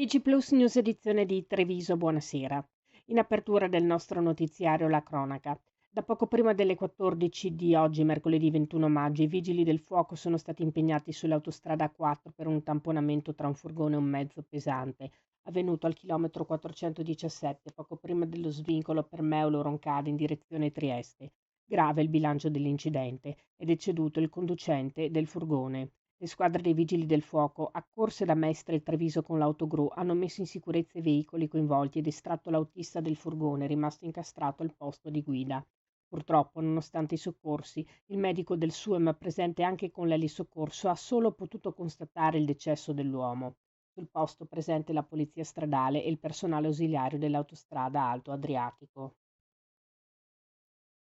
TG Plus News edizione di Treviso, buonasera. In apertura del nostro notiziario la cronaca. Da poco prima delle 14 di oggi, mercoledì 21 maggio, i vigili del fuoco sono stati impegnati sull'autostrada A4 per un tamponamento tra un furgone e un mezzo pesante, avvenuto al chilometro 417, poco prima dello svincolo per Meulo-Roncade in direzione Trieste. Grave il bilancio dell'incidente, è deceduto il conducente del furgone. Le squadre dei vigili del fuoco, accorse da Mestre e Treviso con l'autogru, hanno messo in sicurezza i veicoli coinvolti ed estratto l'autista del furgone, rimasto incastrato al posto di guida. Purtroppo, nonostante i soccorsi, il medico del SUEM, presente anche con l'elisoccorso, ha solo potuto constatare il decesso dell'uomo. Sul posto presente la polizia stradale e il personale ausiliario dell'autostrada Alto Adriatico.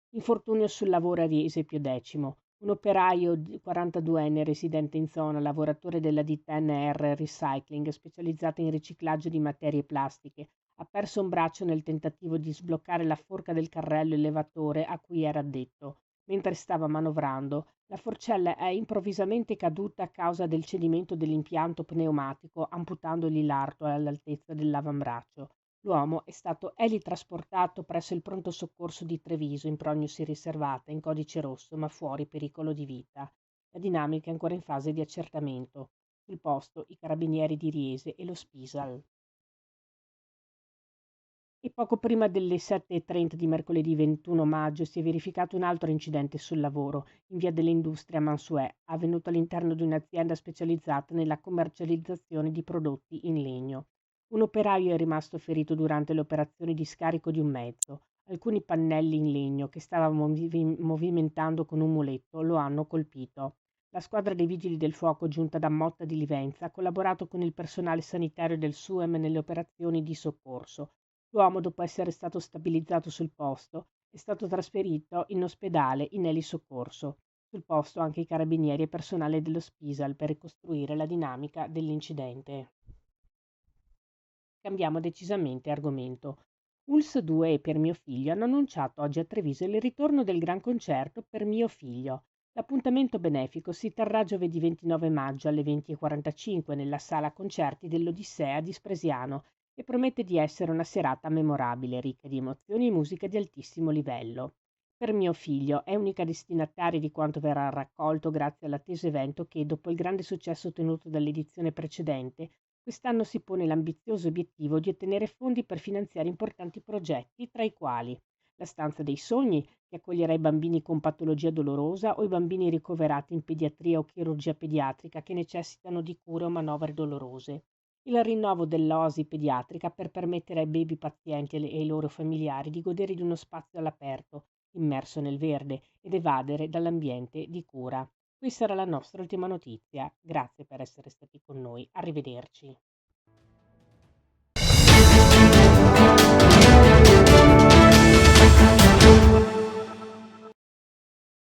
Infortunio sul lavoro a Riese Decimo. Un operaio 42enne residente in zona, lavoratore della ditta NR Recycling, specializzata in riciclaggio di materie plastiche, ha perso un braccio nel tentativo di sbloccare la forca del carrello elevatore a cui era addetto. Mentre stava manovrando, la forcella è improvvisamente caduta a causa del cedimento dell'impianto pneumatico, amputandogli l'arto all'altezza dell'avambraccio. L'uomo è stato elitrasportato presso il pronto soccorso di Treviso in prognosi riservata, in codice rosso, ma fuori pericolo di vita. La dinamica è ancora in fase di accertamento. Sul posto i carabinieri di Riese e lo Spisal. E poco prima delle 7:30 di mercoledì 21 maggio si è verificato un altro incidente sul lavoro in via dell'Industria a Mansuè, avvenuto all'interno di un'azienda specializzata nella commercializzazione di prodotti in legno. Un operaio è rimasto ferito durante le operazioni di scarico di un mezzo. Alcuni pannelli in legno che stava movimentando con un muletto lo hanno colpito. La squadra dei vigili del fuoco giunta da Motta di Livenza ha collaborato con il personale sanitario del SUEM nelle operazioni di soccorso. L'uomo, dopo essere stato stabilizzato sul posto, è stato trasferito in ospedale in elisoccorso. Sul posto anche i carabinieri e personale dello Spisal per ricostruire la dinamica dell'incidente. Cambiamo decisamente argomento. ULSS 2 e Per mio figlio hanno annunciato oggi a Treviso il ritorno del gran concerto Per mio figlio. L'appuntamento benefico si terrà giovedì 29 maggio alle 20:45 nella sala concerti dell'Odissea di Spresiano e promette di essere una serata memorabile, ricca di emozioni e musica di altissimo livello. Per mio figlio è unica destinataria di quanto verrà raccolto grazie all'atteso evento che, dopo il grande successo ottenuto dall'edizione precedente, quest'anno si pone l'ambizioso obiettivo di ottenere fondi per finanziare importanti progetti, tra i quali la Stanza dei Sogni, che accoglierà i bambini con patologia dolorosa o i bambini ricoverati in pediatria o chirurgia pediatrica che necessitano di cure o manovre dolorose. Il rinnovo dell'OSI pediatrica per permettere ai baby pazienti e ai loro familiari di godere di uno spazio all'aperto, immerso nel verde, ed evadere dall'ambiente di cura. Questa era la nostra ultima notizia. Grazie per essere stati con noi. Arrivederci.